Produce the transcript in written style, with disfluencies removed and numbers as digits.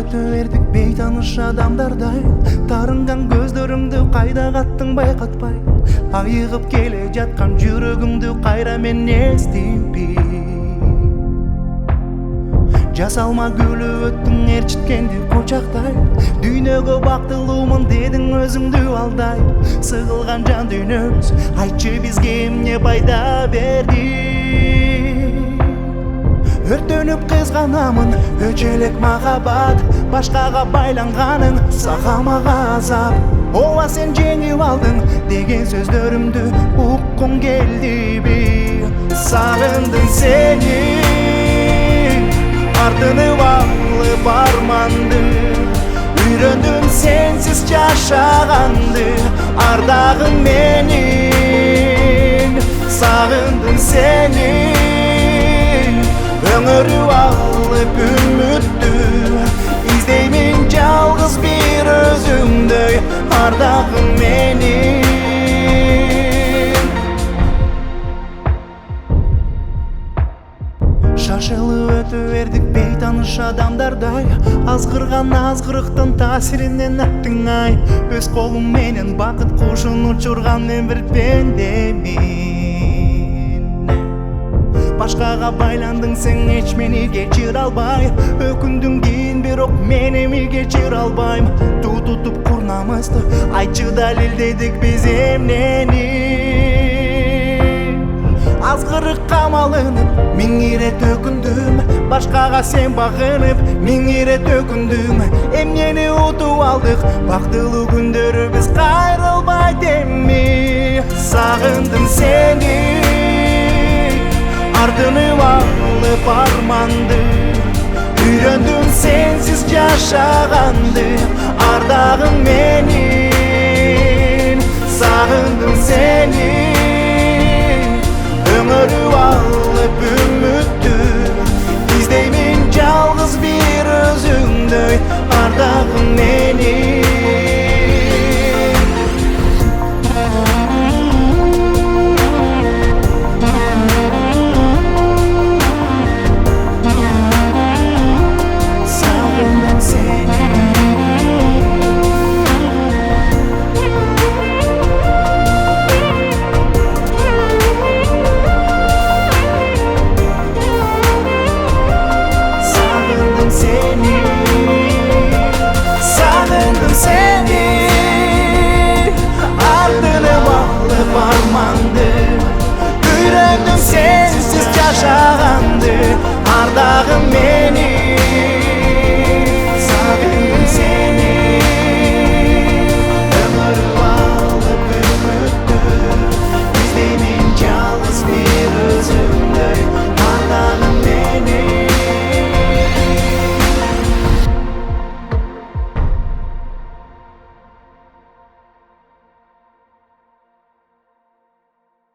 өтө бердик бейтаныш адамдардай. Тарынган көздөрүңдү кайда каттың байкатпай, айыгып келе жаткан жүрөгүңдү кайра мен эстейби. Жасалма күлүп өттүң ээрчиткенди кучактай, дүйнөгө бактылуумун дедиң өзүңдү алдай. Сыгылган жан дүйнөбүз, айтчы бизге эмне пайда берди? Өртөнүп кызганамын, өчөлөк махаббат, башкага байланганың сагамага азап. Ооба сен жеңип алдың деген сөздөрүмдү уккум келдиби? Сагындым сени, артынып алып арманды, үйрөндүм сенсиз жашаганды, ардагым менин. Сагындым сени, өңөрүп алып үмүттү, издеймин жалгыз бир өзүңдөй, ардагым менин. Шашылып өтө бердик бейтаныш адамдардай, азгырган азгырыктын таасиринен аттың ай. Өз колум менен бакыт кушун учурган мен бир пендемин. Башкага байландың сен, эч мени кечире албай, өкүндүң кийин бирок мен эми кечире албайм. Туу тутуп курнамызды, айтчы далилдедик биз эмнени? Азгырык камалынып, миң ирет өкүндүм, башкага сен багынып, миң ирет өкүндүм. Эмнени утуп алдык, бактылуу күндөрүбүз кайрылбайт эми. Сагындым сени, артынып алып арманды, үйрөндүм сенсиз жашаганды, ардагым менин. Сагындым сени, өңөрүп алып үмүттү, издеймин жалгыз бир өзүңдөй, ардагым менин. Үйрөндүм сенсиз жашаганды, ардагым менин.